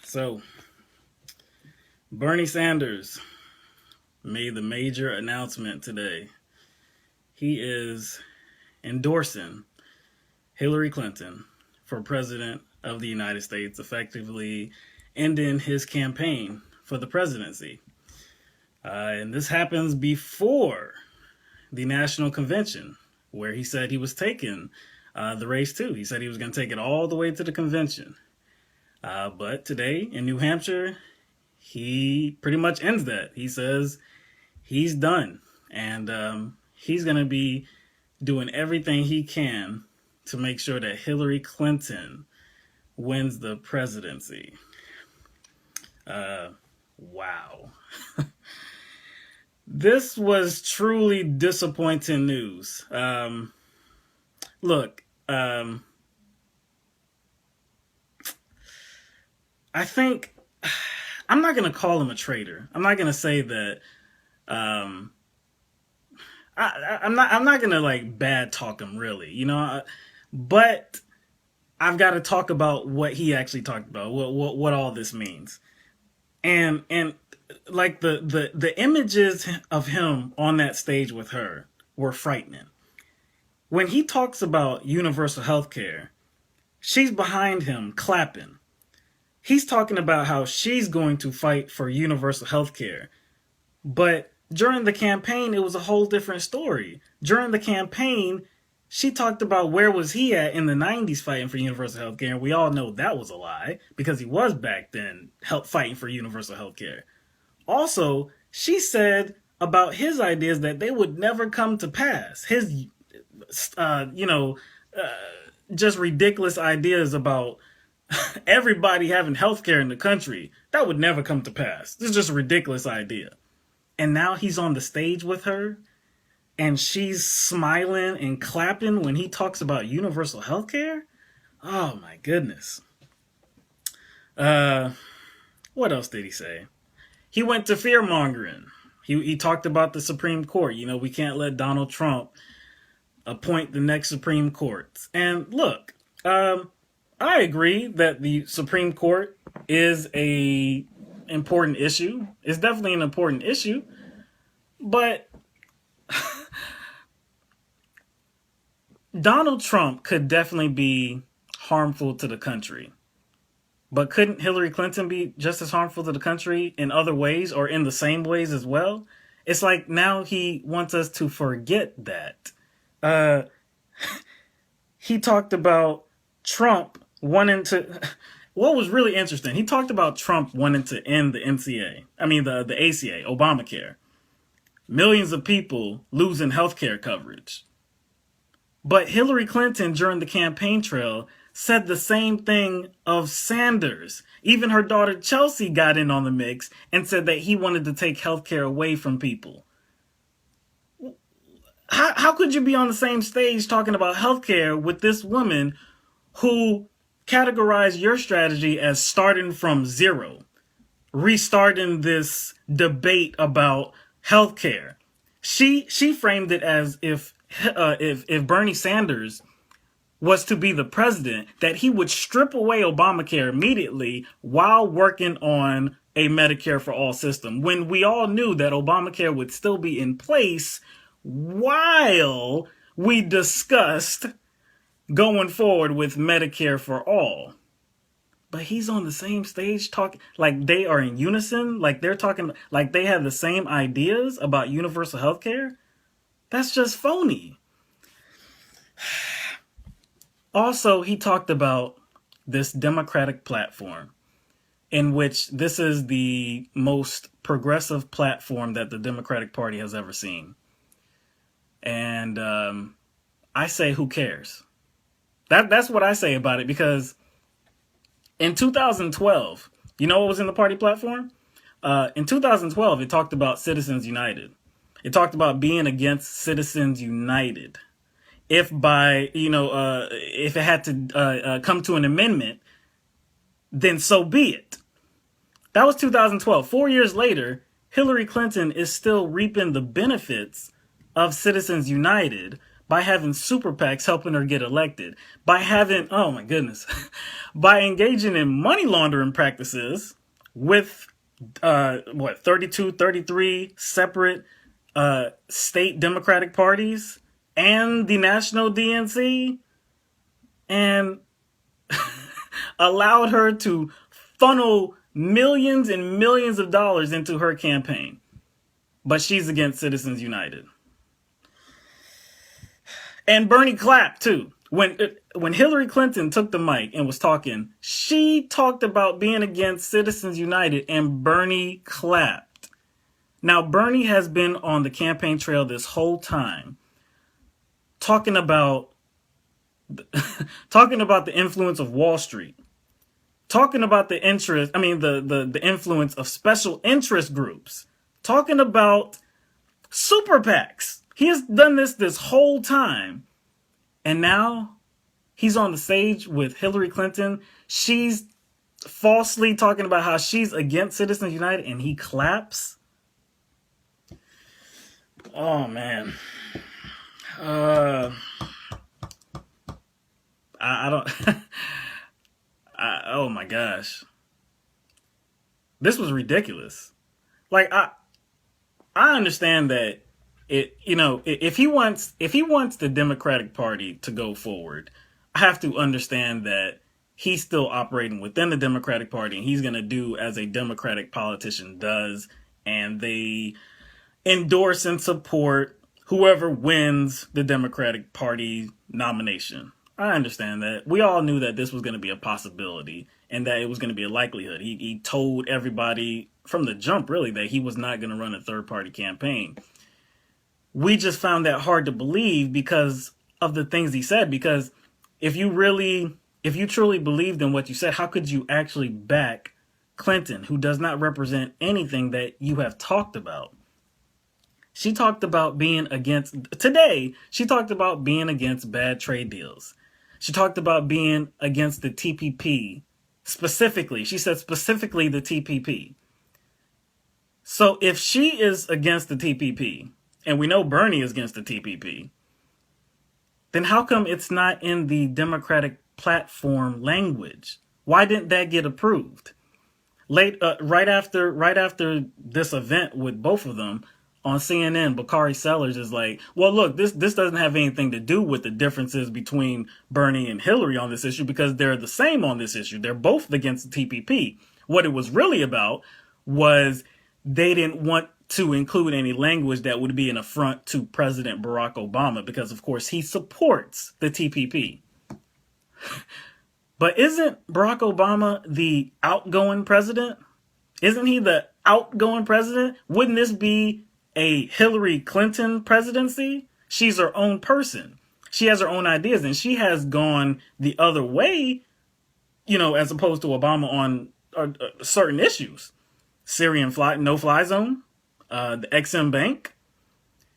So, Bernie Sanders made the major announcement today. He is endorsing Hillary Clinton for president of the United States, effectively ending his campaign for the presidency. And this happens before the national convention, where he said he was taking the race too. He said he was going to take it all the way to the convention. But today in New Hampshire, he pretty much ends that. He says he's done, and he's going to be doing everything he can to make sure that Hillary Clinton wins the presidency. Wow. This was truly disappointing news. Look, I think I'm not going to call him a traitor. I'm not going to say that. I'm not going to like bad talk him really, but I've got to talk about what he actually talked about, what all this means. And like the images of him on that stage with her were frightening. When he talks about universal health care, she's behind him clapping. He's talking about how she's going to fight for universal health care. But during the campaign, it was a whole different story. During the campaign, she talked about where was he at in the 90s fighting for universal health care. And we all know that was a lie because he was back then fighting for universal health care. Also, she said about his ideas that they would never come to pass. His, just ridiculous ideas about everybody having health care in the country. That would never come to pass. This is just a ridiculous idea. And now he's on the stage with her and she's smiling and clapping when he talks about universal health care. Oh my goodness. What else did he say? He went to fear mongering. He talked about the Supreme Court. We can't let Donald Trump appoint the next Supreme Court. And look, I agree that the Supreme Court is a important issue. It's definitely an important issue, but Donald Trump could definitely be harmful to the country. But couldn't Hillary Clinton be just as harmful to the country in other ways or in the same ways as well? It's like now he wants us to forget that. He talked about Trump wanting to... What was really interesting, he talked about Trump wanting to end the the ACA, Obamacare. Millions of people losing healthcare coverage. But Hillary Clinton, during the campaign trail, said the same thing of Sanders. Even her daughter Chelsea got in on the mix and said that he wanted to take healthcare away from people. How could you be on the same stage talking about healthcare with this woman who categorized your strategy as starting from zero, restarting this debate about healthcare? She framed it as if Bernie Sanders was to be the president, that he would strip away Obamacare immediately while working on a Medicare for all system, when we all knew that Obamacare would still be in place while we discussed going forward with Medicare for all. But he's on the same stage talking like they are in unison, like they're talking like they have the same ideas about universal health care. That's just phony. Also, he talked about this Democratic platform, in which this is the most progressive platform that the Democratic Party has ever seen. And I say, who cares? That's what I say about it, because in 2012, you know what was in the party platform? In 2012, it talked about Citizens United. It talked about being against Citizens United. If it had to come to an amendment, then so be it. That was 2012. 4 years later, Hillary Clinton is still reaping the benefits of Citizens United by having super PACs helping her get elected, by having, oh my goodness, by engaging in money laundering practices with 32, 33 separate state Democratic parties and the national DNC, and allowed her to funnel millions and millions of dollars into her campaign. But she's against Citizens United. And Bernie clapped too. When Hillary Clinton took the mic and was talking, she talked about being against Citizens United, and Bernie clapped. Now, Bernie has been on the campaign trail this whole time talking about the influence of Wall Street, talking about the influence of special interest groups, talking about super PACs. He has done this whole time. And now he's on the stage with Hillary Clinton. She's falsely talking about how she's against Citizens United, and he claps. Oh, man. I don't... oh, my gosh. This was ridiculous. Like, I understand that if he wants the Democratic Party to go forward, I have to understand that he's still operating within the Democratic Party, and he's going to do as a Democratic politician does, and they endorse and support whoever wins the Democratic Party nomination. I understand that. We all knew that this was going to be a possibility and that it was going to be a likelihood. He told everybody from the jump, really, that he was not going to run a third-party campaign. We just found that hard to believe because of the things he said. Because if you truly believed in what you said, how could you actually back Clinton, who does not represent anything that you have talked about? She talked about being against bad trade deals. She talked about being against the TPP specifically. She said specifically the TPP. So if she is against the TPP, and we know Bernie is against the TPP, then how come it's not in the Democratic platform language? Why didn't that get approved? Right after this event with both of them on CNN, Bakari Sellers is like, well, look, this doesn't have anything to do with the differences between Bernie and Hillary on this issue because they're the same on this issue. They're both against the TPP. What it was really about was they didn't want to include any language that would be an affront to President Barack Obama because, of course, he supports the TPP. But isn't Barack Obama the outgoing president? Isn't he the outgoing president? Wouldn't this be a Hillary Clinton presidency? She's her own person. She has her own ideas, and she has gone the other way, as opposed to Obama on certain issues. Syrian no-fly zone, the XM Bank.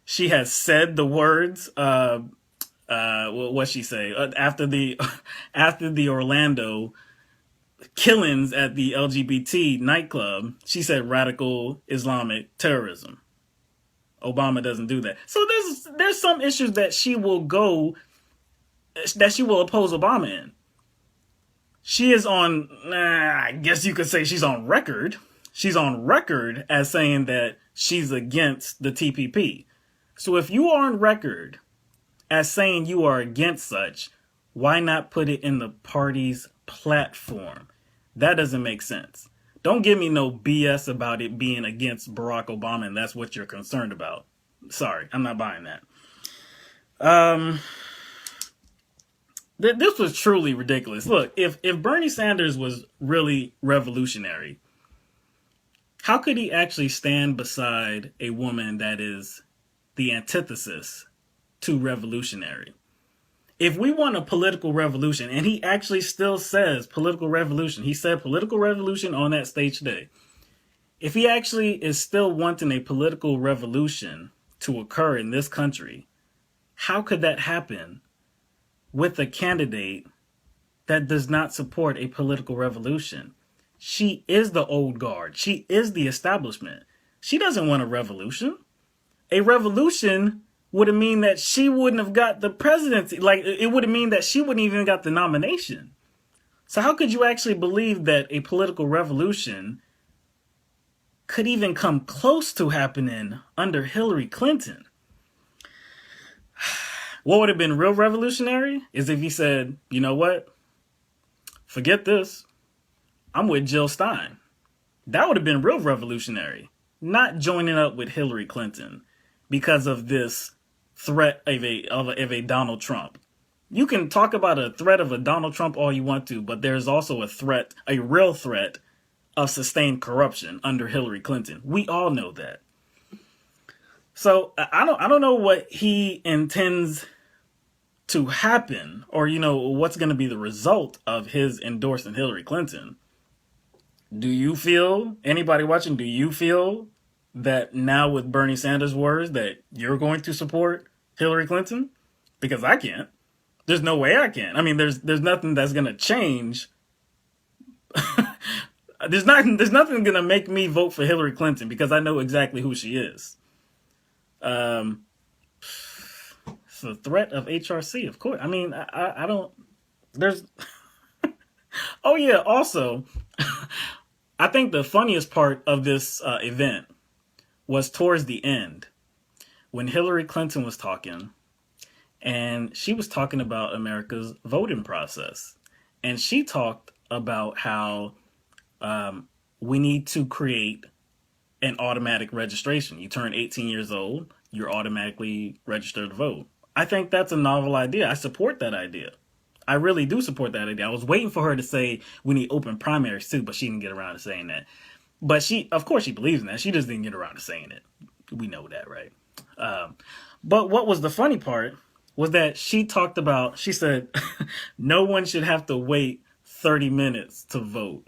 She has said the words, what'd she say? After the Orlando killings at the LGBT nightclub, she said radical Islamic terrorism. Obama doesn't do that. So there's some issues that she will oppose Obama in. She is on, I guess you could say she's on record. She's on record as saying that she's against the TPP. So if you are on record as saying you are against such, why not put it in the party's platform? That doesn't make sense. Don't give me no BS about it being against Barack Obama and that's what you're concerned about. Sorry, I'm not buying that. This was truly ridiculous. Look, if Bernie Sanders was really revolutionary, how could he actually stand beside a woman that is the antithesis to revolutionary? If we want a political revolution, and he actually still says political revolution, he said political revolution on that stage today. If he actually is still wanting a political revolution to occur in this country, how could that happen with a candidate that does not support a political revolution? She is the old guard. She is the establishment. She doesn't want a revolution. A revolution would have mean that she wouldn't have got the presidency. Like, it would have mean that she wouldn't even got the nomination. So how could you actually believe that a political revolution could even come close to happening under Hillary Clinton? What would have been real revolutionary is if he said, you know what? Forget this. I'm with Jill Stein. That would have been real revolutionary. Not joining up with Hillary Clinton because of this threat of a Donald Trump. You can talk about a threat of a Donald Trump all you want to, but there's also a threat, a real threat of sustained corruption under Hillary Clinton. We all know that. So I don't know what he intends to happen, or what's going to be the result of his endorsing Hillary Clinton. Do you feel, anybody watching, do you feel that now with Bernie Sanders' words that you're going to support Hillary Clinton? Because I can't. There's no way I can. I mean, there's nothing that's going to change. There's nothing going to make me vote for Hillary Clinton because I know exactly who she is. It's a threat of HRC, of course. I mean, I don't, there's, oh yeah, also, I think the funniest part of this event was towards the end when Hillary Clinton was talking, and she was talking about America's voting process. And she talked about how we need to create an automatic registration. You turn 18 years old, you're automatically registered to vote. I think that's a novel idea. I support that idea. I really do support that idea. I was waiting for her to say we need open primaries too, but she didn't get around to saying that. But of course she believes in that. She just didn't get around to saying it. We know that, right? But what was the funny part was that she said, no one should have to wait 30 minutes to vote.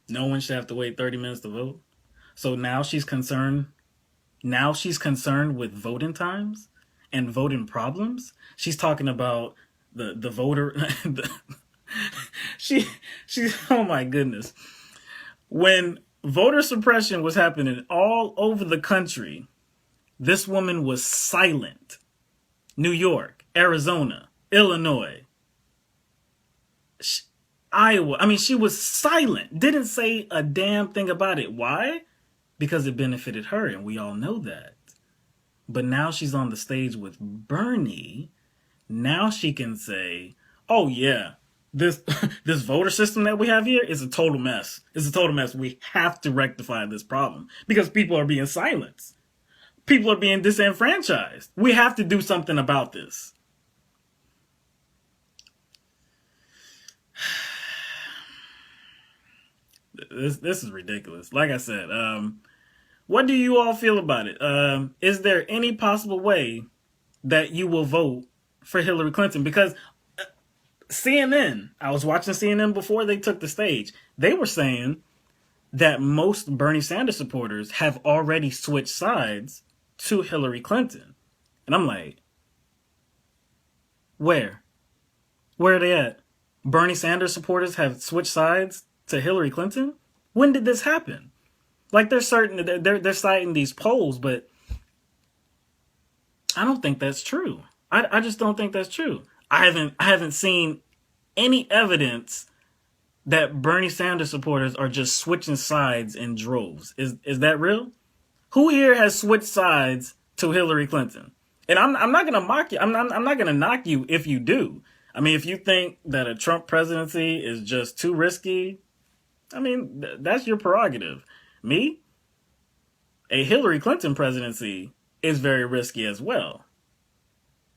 No one should have to wait 30 minutes to vote. So now she's concerned with voting times and voting problems. She's talking about the voter. She's oh my goodness. When voter suppression was happening all over the country, this woman was silent. New York, Arizona, Illinois, Iowa. I mean, she was silent. Didn't say a damn thing about it. Why? Because it benefited her, and we all know that. But now she's on the stage with Bernie. Now she can say, oh yeah, this voter system that we have here is a total mess. It's a total mess. We have to rectify this problem because people are being silenced. People are being disenfranchised. We have to do something about this. This is ridiculous. Like I said, what do you all feel about it? Is there any possible way that you will vote for Hillary Clinton? Because CNN, I was watching CNN before they took the stage. They were saying that most Bernie Sanders supporters have already switched sides to Hillary Clinton. And I'm like, where? Where are they at? Bernie Sanders supporters have switched sides to Hillary Clinton? When did this happen? Like they're citing these polls, but I don't think that's true. I just don't think that's true. I haven't seen any evidence that Bernie Sanders supporters are just switching sides in droves. Is that real? Who here has switched sides to Hillary Clinton? And I'm not gonna mock you. I'm not gonna knock you if you do. I mean, if you think that a Trump presidency is just too risky, I mean, that's your prerogative. Me? A Hillary Clinton presidency is very risky as well.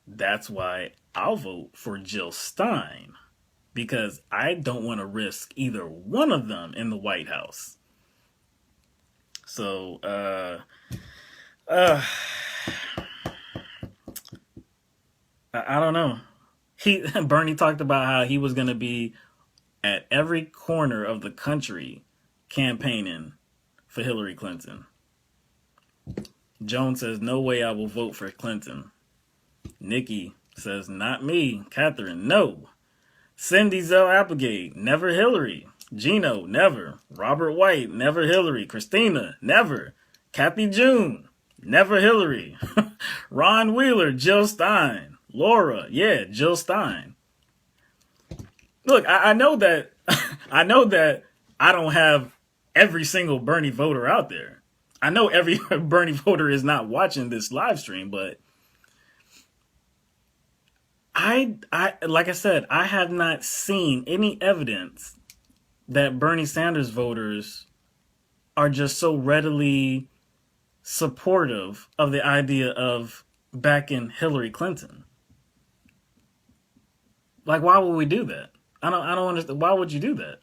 That's why I'll vote for Jill Stein, because I don't want to risk either one of them in the White House. So, I don't know. Bernie talked about how he was going to be at every corner of the country campaigning for Hillary Clinton. Joan says, no way I will vote for Clinton. Nikki says, not me. Catherine, no. Cindy Zell Applegate, never Hillary. Gino, never. Robert White, never Hillary. Christina, never. Kathy June, never Hillary. Ron Wheeler, Jill Stein. Laura, yeah, Jill Stein. Look, I know that I know that I don't have every single Bernie voter out there. I know every Bernie voter is not watching this live stream, but I like I said, I have not seen any evidence that Bernie Sanders voters are just so readily supportive of the idea of backing Hillary Clinton. Like, why would we do that? I don't understand. Why would you do that?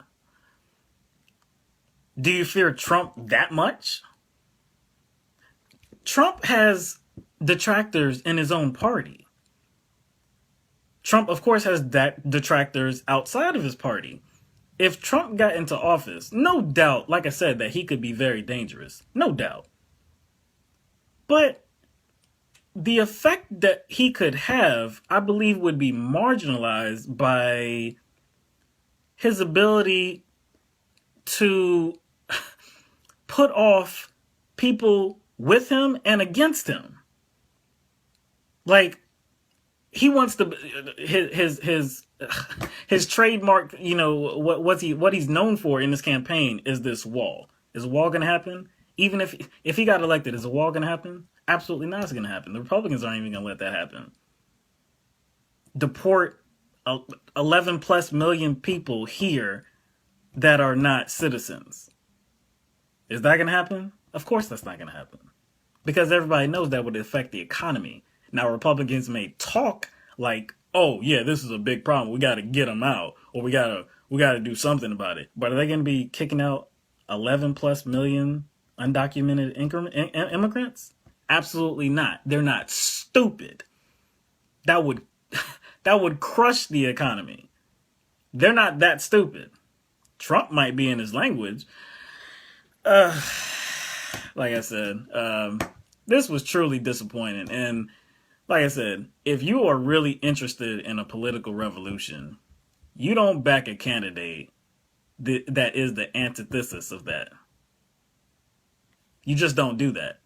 Do you fear Trump that much? Trump has detractors in his own party. Trump, of course, has detractors outside of his party. If Trump got into office, no doubt, like I said, that he could be very dangerous. No doubt. But the effect that he could have, I believe, would be marginalized by his ability to put off people with him and against him. Like, he wants to his trademark, you know, what he's known for in this campaign is this wall. Is a wall going to happen? Even if he got elected, is a wall going to happen? Absolutely not. It's going to happen. The Republicans aren't even going to let that happen. Deport 11 plus million people here that are not citizens. Is that going to happen? Of course that's not going to happen. Because everybody knows that would affect the economy. Now, Republicans may talk like, oh, yeah, this is a big problem. We got to get them out, or we got to do something about it. But are they going to be kicking out 11 plus million undocumented immigrants? Absolutely not. They're not stupid. That would crush the economy. They're not that stupid. Trump might be in his language. Like I said, this was truly disappointing. And like I said, if you are really interested in a political revolution, you don't back a candidate that is the antithesis of that. You just don't do that.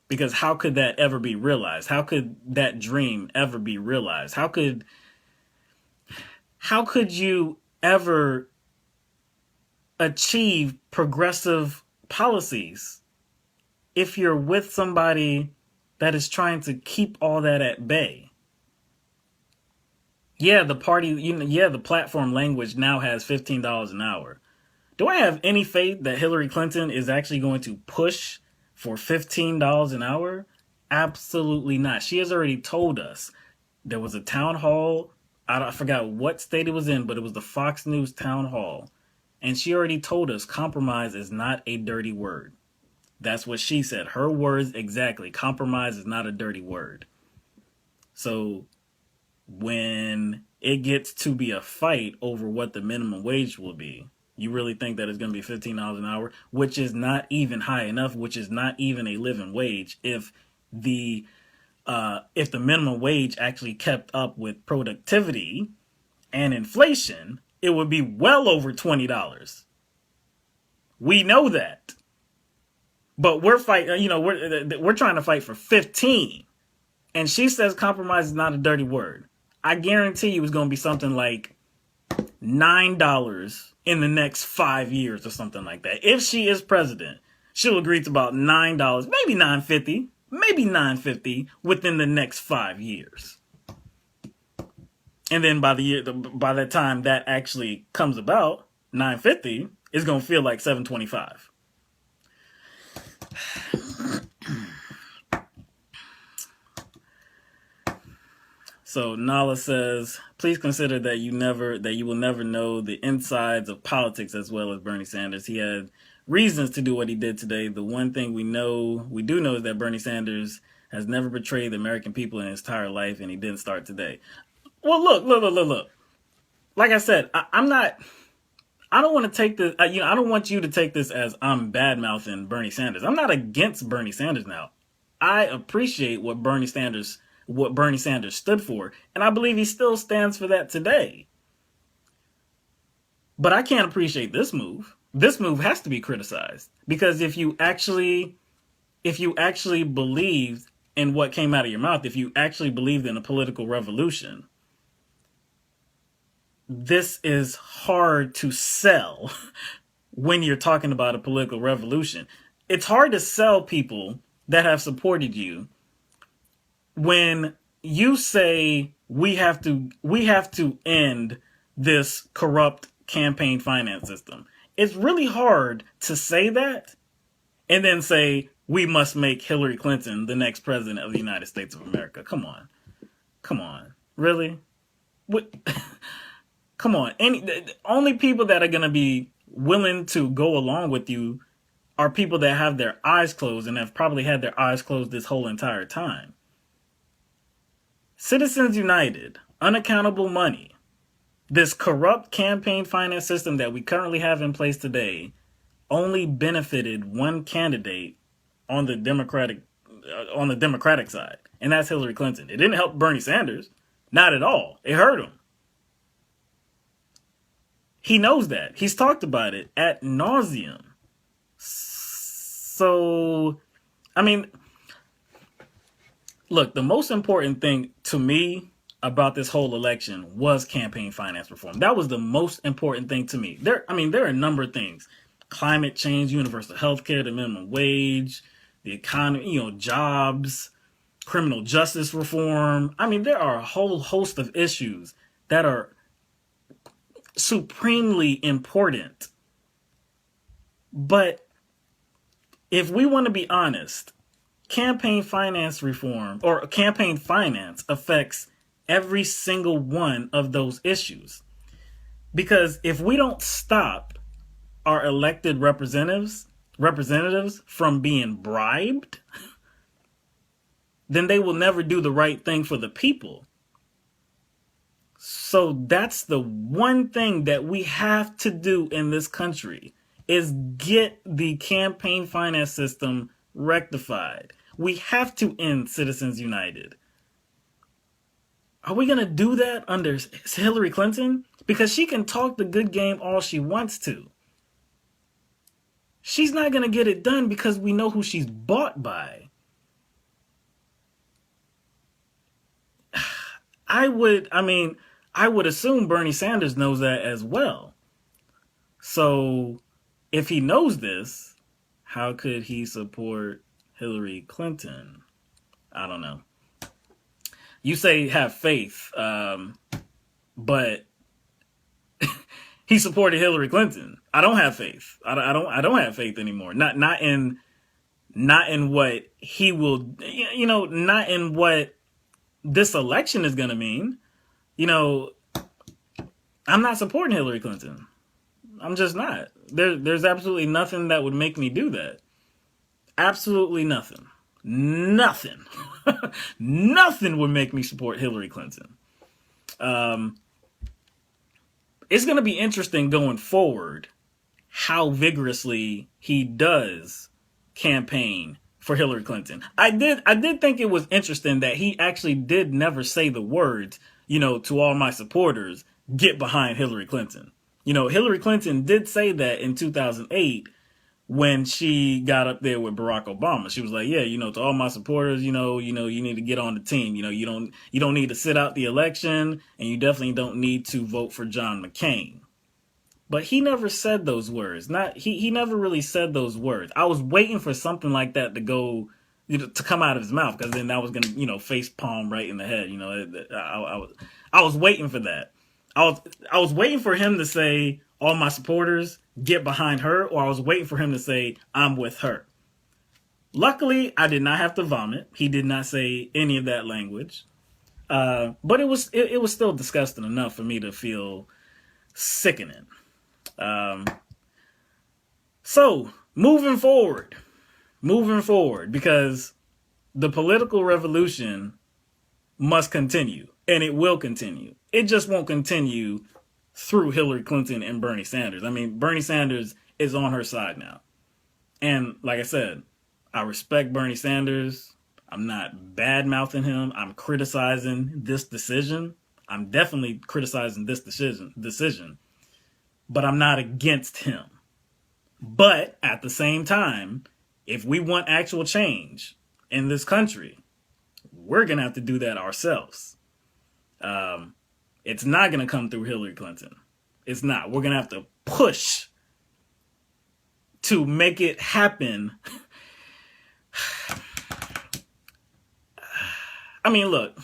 Because how could that ever be realized? How could that dream ever be realized? How could you ever achieve progressive policies if you're with somebody that is trying to keep all that at bay? Yeah, the party, the platform language now has $15 an hour. Do I have any faith that Hillary Clinton is actually going to push for $15 an hour? Absolutely not. She has already told us. There was a town hall. I forgot what state it was in, but it was the Fox News town hall. And she already told us compromise is not a dirty word. That's what she said. Her words exactly. Compromise is not a dirty word. So when it gets to be a fight over what the minimum wage will be, you really think that it's going to be $15 an hour, which is not even high enough, which is not even a living wage. If the minimum wage actually kept up with productivity and inflation, it would be well over $20. We know that. But we're fighting, we're trying to fight for 15. And she says compromise is not a dirty word. I guarantee you it's going to be something like $9 in the next 5 years or something like that. If she is president, she'll agree to about $9, maybe $9.50 within the next 5 years. And then by the time that actually comes about, $9.50 is going to feel like $7.25. So Nala says, please consider that you will never know the insides of politics as well as Bernie Sanders. He had reasons to do what he did today. The one thing we do know is that Bernie Sanders has never betrayed the American people in his entire life, and he didn't start today. Well, look. Like I said, I don't want to take this, I don't want you to take this as I'm bad-mouthing Bernie Sanders. I'm not against Bernie Sanders now. I appreciate what Bernie Sanders stood for, and I believe he still stands for that today. But I can't appreciate this move. This move has to be criticized, because if you actually if you actually believed in what came out of your mouth, if you actually believed in a political revolution, this is hard to sell when you're talking about a political revolution. It's hard to sell people that have supported you when you say we have to end this corrupt campaign finance system. It's really hard to say that and then say we must make Hillary Clinton the next president of the United States of America. Come on. Come on. Really? What? Come on. The only people that are going to be willing to go along with you are people that have their eyes closed and have probably had their eyes closed this whole entire time. Citizens United, unaccountable money, this corrupt campaign finance system that we currently have in place today only benefited one candidate on the Democratic side, and that's Hillary Clinton. It didn't help Bernie Sanders, not at all. It hurt him. He knows that. He's talked about it ad nauseum. So, I mean, look, the most important thing to me about this whole election was campaign finance reform. That was the most important thing to me. There are a number of things. Climate change, universal health care, the minimum wage, the economy, jobs, criminal justice reform. I mean, there are a whole host of issues that are supremely important. But if we want to be honest, campaign finance reform or campaign finance affects every single one of those issues. Because if we don't stop our elected representatives from being bribed, then they will never do the right thing for the people. So that's the one thing that we have to do in this country is get the campaign finance system rectified. We have to end Citizens United. Are we going to do that under Hillary Clinton? Because she can talk the good game all she wants to. She's not going to get it done because we know who she's bought by. I would assume Bernie Sanders knows that as well. So if he knows this, how could he support Hillary Clinton? I don't know. You say have faith, but he supported Hillary Clinton. I don't have faith. I don't have faith anymore. Not in what he will, not in what this election is going to mean. I'm not supporting Hillary Clinton. I'm just not. There's absolutely nothing that would make me do that. Absolutely nothing. Nothing. Nothing would make me support Hillary Clinton. It's going to be interesting going forward how vigorously he does campaign for Hillary Clinton. I did think it was interesting that he actually did never say the words, to all my supporters, get behind Hillary Clinton. Hillary Clinton did say that in 2008 when she got up there with Barack Obama. She was like, yeah, to all my supporters, you need to get on the team. You don't need to sit out the election, and you definitely don't need to vote for John McCain. But he never said those words. He never really said those words. I was waiting for something like that to go, to come out of his mouth, because then that was gonna, face palm right in the head. I was waiting for that. I was waiting for him to say, all my supporters, get behind her, or I was waiting for him to say, I'm with her. Luckily, I did not have to vomit. He did not say any of that language. But it was still disgusting enough for me to feel sickening. So, moving forward, because the political revolution must continue, and it will continue. It just won't continue through Hillary Clinton and Bernie Sanders. I mean, Bernie Sanders is on her side now. And like I said, I respect Bernie Sanders. I'm not bad-mouthing him. I'm criticizing this decision. I'm definitely criticizing this decision. But I'm not against him. But at the same time, If we want actual change in this country, we're going to have to do that ourselves. It's not going to come through Hillary Clinton. It's not. We're going to have to push to make it happen. I mean, look,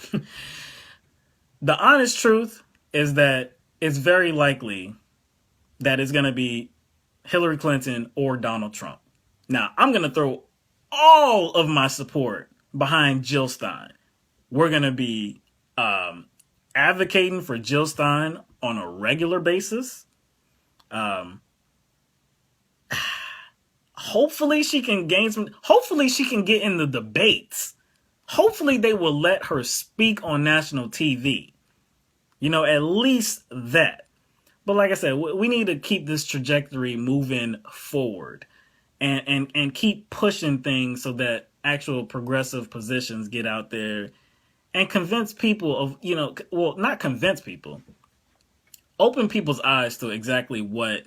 the honest truth is that it's very likely that it's going to be Hillary Clinton or Donald Trump. Now, I'm going to throw all of my support behind Jill Stein. We're going to be advocating for Jill Stein on a regular basis. Hopefully she can gain some, hopefully she can get in the debates. Hopefully they will let her speak on national TV. You know, at least that. But like I said, we need to keep this trajectory moving forward and keep pushing things so that actual progressive positions get out there and convince people of, you know, well, not convince people, open people's eyes to exactly what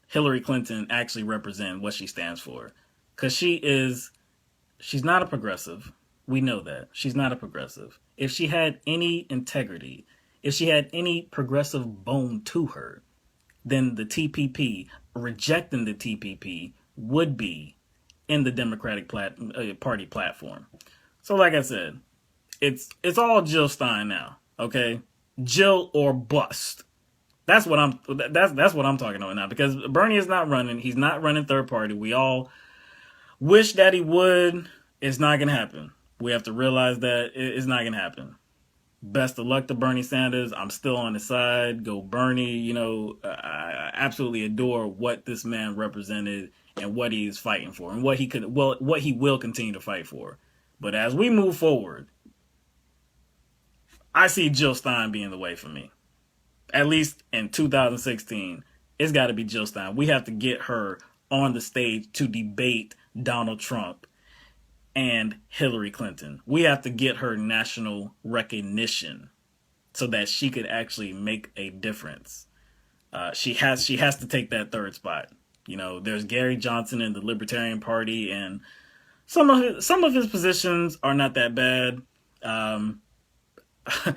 Hillary Clinton actually represents, what she stands for. Because she's not a progressive. We know that. She's not a progressive. If she had any integrity, if she had any progressive bone to her, then the TPP, rejecting the TPP, would be in the Democratic Party platform. So like I said, it's all Jill Stein now, okay? Jill or bust. That's what I'm talking about now, because Bernie is not running. He's not running third party. We all wish that he would. It's not going to happen. We have to realize that it's not going to happen. Best of luck to Bernie Sanders. I'm still on his side. Go Bernie. You know, I absolutely adore what this man represented and what he's fighting for and what he will continue to fight for. But as we move forward, I see Jill Stein being the way for me. At least in 2016, it's got to be Jill Stein. We have to get her on the stage to debate Donald Trump and Hillary Clinton. We have to get her national recognition so that she could actually make a difference. She has to take that third spot. You know, there's Gary Johnson in the Libertarian Party, and some of his positions are not that bad.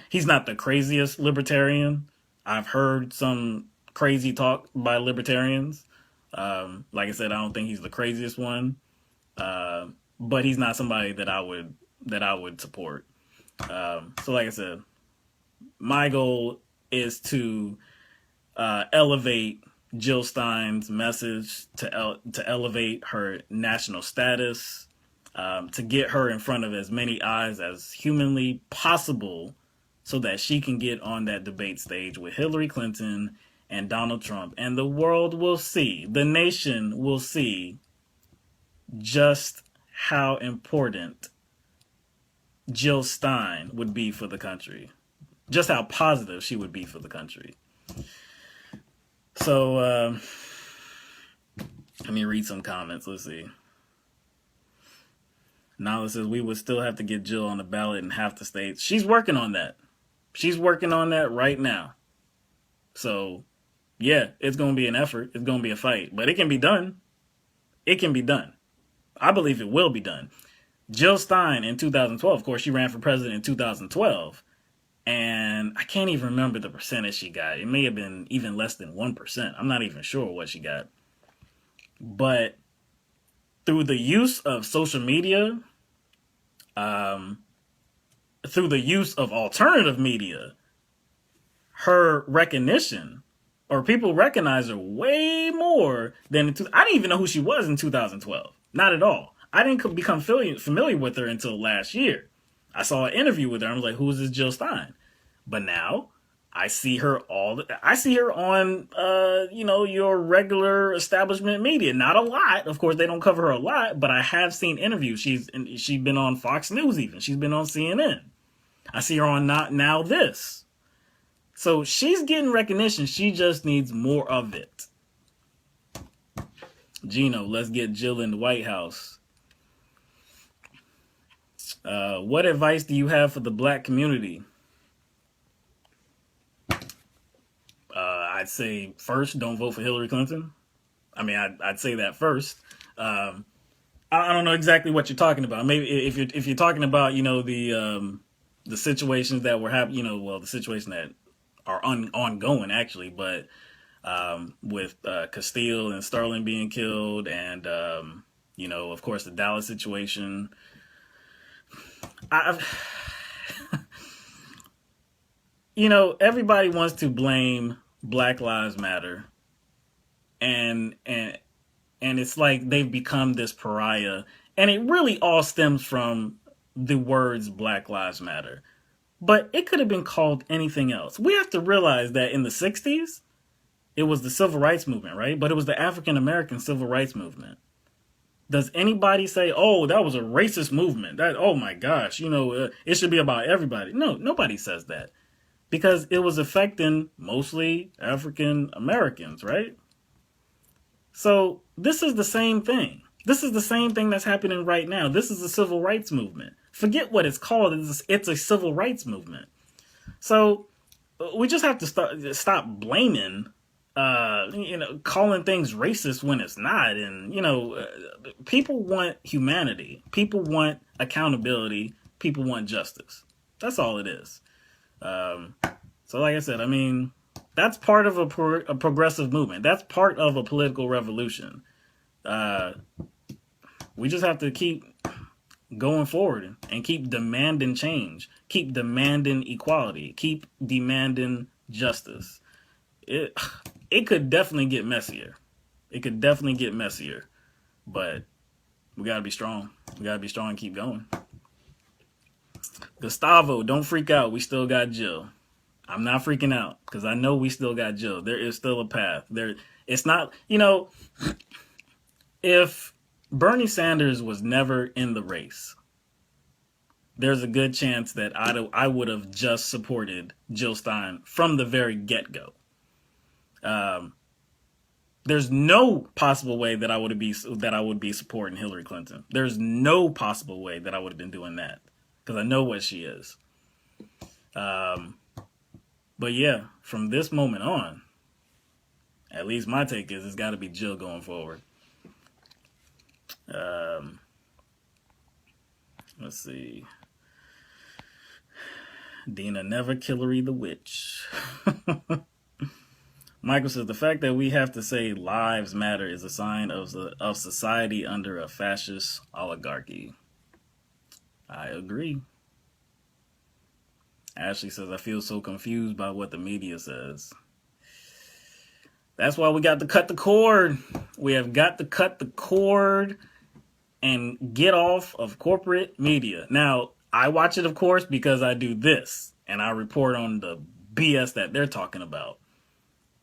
He's not the craziest libertarian. I've heard some crazy talk by libertarians. Like I said, I don't think he's the craziest one. But he's not somebody that I would support. So like I said, my goal is to elevate Jill Stein's message, to elevate her national status, to get her in front of as many eyes as humanly possible, so that she can get on that debate stage with Hillary Clinton and Donald Trump. And the world will see, the nation will see just how important Jill Stein would be for the country. Just how positive she would be for the country. So, let me read some comments. Let's see. Nala says, we would still have to get Jill on the ballot in half the states. She's working on that. She's working on that right now. So, yeah, it's going to be an effort. It's going to be a fight. But it can be done. It can be done. I believe it will be done. Jill Stein in 2012, of course, she ran for president in 2012. And I can't even remember the percentage she got. It may have been even less than 1%. I'm not even sure what she got. But through the use of social media, through the use of alternative media, her recognition, or people recognize her way more than I didn't even know who she was in 2012. Not at all. I didn't become familiar with her until last year. I saw an interview with her. I was like, who is this Jill Stein? But now I see her on, your regular establishment media. Not a lot. Of course, they don't cover her a lot, but I have seen interviews. She's been on Fox News even. She's been on CNN. I see her on Now This. So she's getting recognition. She just needs more of it. Gino, let's get Jill in the White House. What advice do you have for the black community? I'd say first, don't vote for Hillary Clinton. I mean, I'd say that first. I don't know exactly what you're talking about. Maybe if you're talking about, the situations that were happening, well, the situation that are ongoing actually, but with Castile and Sterling being killed, and of course, the Dallas situation. I've, everybody wants to blame Black Lives Matter, and and it's like they've become this pariah, and it really all stems from the words Black Lives Matter. But it could have been called anything else. We have to realize that in the 60s, it was the civil rights movement, right? But it was the African American civil rights movement. Does anybody say, "Oh, that was a racist movement"? That, oh my gosh, it should be about everybody. No, nobody says that because it was affecting mostly African Americans, right? So this is the same thing. This is the same thing that's happening right now. This is the civil rights movement. Forget what it's called. It's a civil rights movement. So we just have to stop blaming, calling things racist when it's not. And, people want humanity. People want accountability. People want justice. That's all it is. So like I said, I mean, that's part of a progressive movement. That's part of a political revolution. We just have to keep going forward and keep demanding change, keep demanding equality, keep demanding justice. It could definitely get messier. It could definitely get messier, but we gotta be strong. We gotta be strong and keep going. Gustavo, don't freak out. We still got Jill. I'm not freaking out because I know we still got Jill. There is still a path. It's not, if Bernie Sanders was never in the race, there's a good chance that I would have just supported Jill Stein from the very get-go. There's no possible way that I would be supporting Hillary Clinton. There's no possible way that I would have been doing that because I know what she is. But yeah, from this moment on, at least my take is it's got to be Jill going forward. Let's see. Dina, never Hillary the witch. Michael says the fact that we have to say lives matter is a sign of society under a fascist oligarchy. I agree. Ashley says I feel so confused by what the media says. That's why we got to cut the cord. We have got to cut the cord and get off of corporate media. Now, I watch it, of course, because I do this and I report on the BS that they're talking about.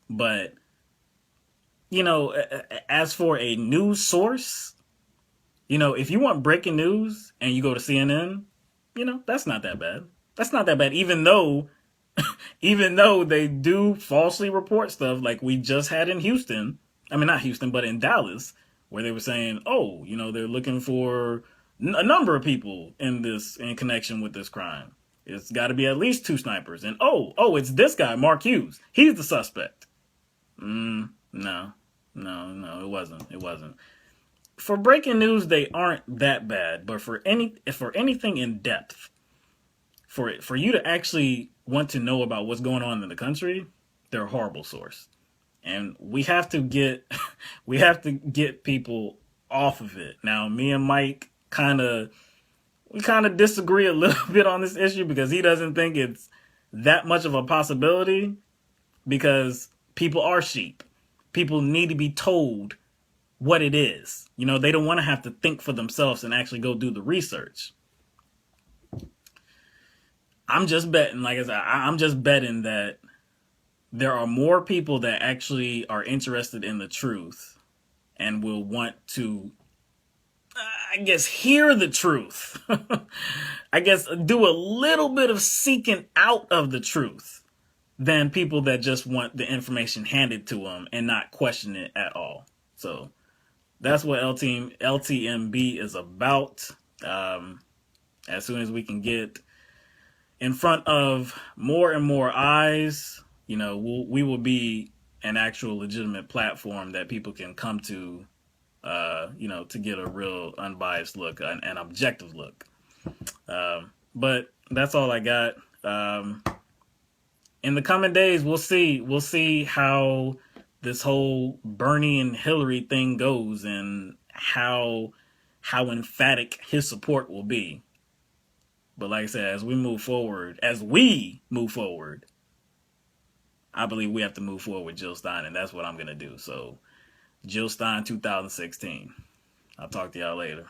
But, as for a news source, if you want breaking news and you go to CNN, that's not that bad. That's not that bad, even though they do falsely report stuff like we just had in Houston. I mean, not Houston, but in Dallas, where they were saying, oh, they're looking for a number of people in connection with this crime. It's got to be at least 2 snipers. And oh, it's this guy, Mark Hughes. He's the suspect. No, it wasn't. For breaking news, they aren't that bad. But for anything in depth, for you to actually want to know about what's going on in the country, they're a horrible source. And we have to get people off of it. Now, me and Mike kind of disagree a little bit on this issue because he doesn't think it's that much of a possibility because people are sheep. People need to be told what it is. They don't want to have to think for themselves and actually go do the research. I'm just betting, like I said, I'm just betting that there are more people that actually are interested in the truth and will want to, hear the truth. Do a little bit of seeking out of the truth than people that just want the information handed to them and not question it at all. So that's what LTMB is about. As soon as we can get in front of more and more eyes, we will be an actual legitimate platform that people can come to to get a real unbiased look, an objective look. But that's all I got. In the coming days, we'll see. We'll see how this whole Bernie and Hillary thing goes, and how emphatic his support will be. But like I said, as we move forward, I believe we have to move forward with Jill Stein, and that's what I'm gonna do. So, Jill Stein 2016. I'll talk to y'all later.